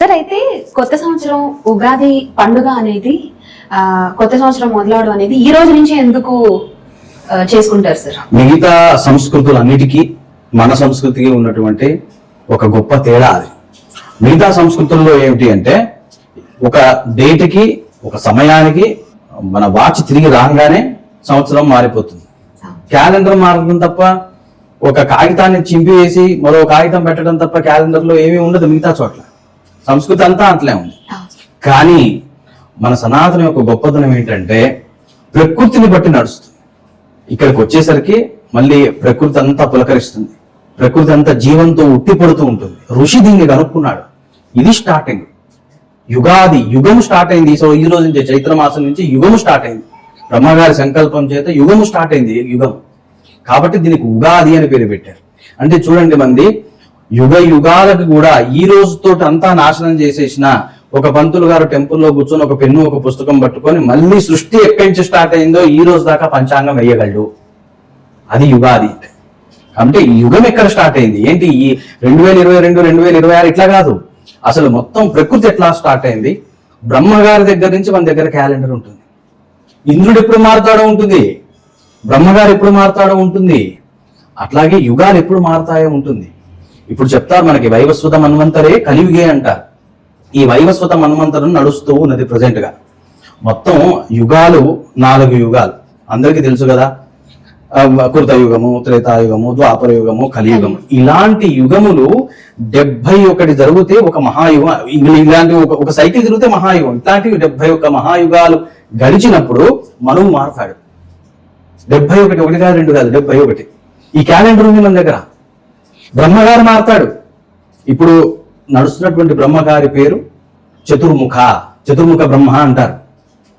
Sir అయితే కొత్త సంవత్సరం ఉగాది పండుగ అనేది కొత్త సంవత్సరం మొదలవడం అనేది ఈ రోజు నుంచి ఎందుకు చేసుకుంటారు సార్? మిగతా సంస్కృతులన్నిటికీ మన సంస్కృతికి ఉన్నటువంటి ఒక గొప్ప తేడా అది. మిగతా సంస్కృతుల్లో ఏమిటి అంటే ఒక డేట్కి ఒక సమయానికి మన వాచ్ తిరిగి రాగానే సంవత్సరం మారిపోతుంది. క్యాలెండర్ మారడం తప్ప ఒక కాగితాన్ని చింపివేసి మరో కాగితం పెట్టడం తప్ప క్యాలెండర్లో ఏమీ ఉండదు. మిగతా చోట్ల సంస్కృతి అంతా అట్లే ఉంది. కానీ మన సనాతన యొక్క గొప్పతనం ఏంటంటే ప్రకృతిని బట్టి నడుస్తుంది. ఇక్కడికి వచ్చేసరికి మళ్ళీ ప్రకృతి అంతా పులకరిస్తుంది, ప్రకృతి అంతా జీవంతో ఉట్టిపడుతూ ఉంటుంది. ఋషి దీన్ని కనుక్కున్నాడు. ఇది స్టార్టింగ్, యుగాది యుగం స్టార్ట్ అయింది. సో ఈ రోజు నుంచి చైత్ర మాసం నుంచి యుగం స్టార్ట్ అయింది. బ్రహ్మగారి సంకల్పం చేత యుగం స్టార్ట్ అయింది. యుగం కాబట్టి దీనికి ఉగాది అని పేరు పెట్టారు. అంటే చూడండి మంది యుగ యుగాలకు కూడా ఈ రోజుతో అంతా నాశనం చేసేసిన ఒక పంతులు గారు టెంపుల్లో కూర్చొని ఒక పెన్ను ఒక పుస్తకం పట్టుకొని మళ్ళీ సృష్టి ఎక్కడి నుంచి స్టార్ట్ అయిందో ఈ రోజు దాకా పంచాంగం వేయగలడు. అది యుగాది. అంటే ఈ యుగం ఎక్కడ స్టార్ట్ అయింది ఏంటి? ఈ 2022 2026 ఇట్లా కాదు. అసలు మొత్తం ప్రకృతి ఎట్లా స్టార్ట్ అయింది. బ్రహ్మగారి దగ్గర నుంచి మన దగ్గర క్యాలెండర్ ఉంటుంది. ఇంద్రుడు ఎప్పుడు మారుతాడో ఉంటుంది, బ్రహ్మగారు ఎప్పుడు మారుతాడో ఉంటుంది, అట్లాగే యుగాలు ఎప్పుడు మారుతాయో ఉంటుంది. ఇప్పుడు చెప్తారు మనకి వైవస్వత మన్వంతరే కలియుగే అంటారు. ఈ వైవస్వత మన్వంతరం నడుస్తూ ఉన్నది ప్రజెంట్ గా. మొత్తం యుగాలు 4 యుగాలు అందరికీ తెలుసు కదా. కృతయుగము, త్రేతాయుగము, ద్వాపర యుగము, కలియుగము. ఇలాంటి యుగములు 71 జరిగితే ఒక మహాయుగం. ఇలాంటి ఒక సైకిల్ తిరిగితే మహాయుగం. ఇట్లాంటివి 71 మహాయుగాలు గడిచినప్పుడు మనువు మారుతాడు. 71, 1 కాదు 2 కాదు 71. ఈ క్యాలెండర్ ఉంది మన దగ్గర. బ్రహ్మగారు మారుతాడు. ఇప్పుడు నడుస్తున్నటువంటి బ్రహ్మగారి పేరు చతుర్ముఖ బ్రహ్మ అంటారు.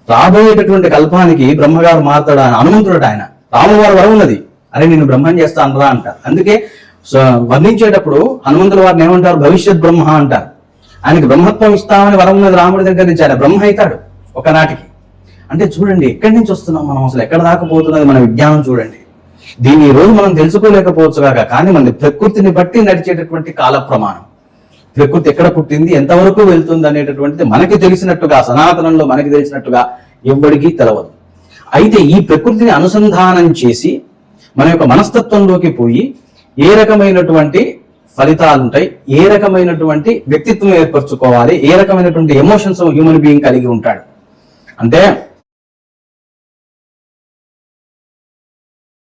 రాబోయేటటువంటి కల్పానికి బ్రహ్మగారు మారుతాడు. హనుమంతుడు ఆయన రామువారి వరం ఉన్నది, అరే నేను బ్రహ్మం చేస్తాను రా అంటారు. అందుకే వర్ణించేటప్పుడు హనుమంతుల వారిని ఏమంటారు? భవిష్యత్ బ్రహ్మ అంటారు. ఆయనకి బ్రహ్మత్వం ఇస్తామని వరం ఉన్నది రాముడి దగ్గర నుంచి. ఆయన బ్రహ్మ అవుతాడు ఒకనాటికి. అంటే చూడండి ఎక్కడి నుంచి వస్తున్నాం మనం, అసలు ఎక్కడ దాకా పోతున్నది మన విజ్ఞానం చూడండి. దీన్ని ఈ రోజు మనం తెలుసుకోలేకపోవచ్చు కాక, కానీ మన ప్రకృతిని బట్టి నడిచేటటువంటి కాల ప్రమాణం. ప్రకృతి ఎక్కడ పుట్టింది, ఎంతవరకు వెళ్తుంది అనేటటువంటిది మనకి తెలిసినట్టుగా, సనాతనంలో మనకి తెలిసినట్టుగా ఎవ్వడికి తెలవదు. అయితే ఈ ప్రకృతిని అనుసంధానం చేసి మన యొక్క మనస్తత్వంలోకి పోయి ఏ రకమైనటువంటి ఫలితాలు ఉంటాయి, ఏ రకమైనటువంటి వ్యక్తిత్వం ఏర్పరచుకోవాలి, ఏ రకమైనటువంటి ఎమోషన్స్ హ్యూమన్ బీయింగ్ కలిగి ఉంటాడు అంటే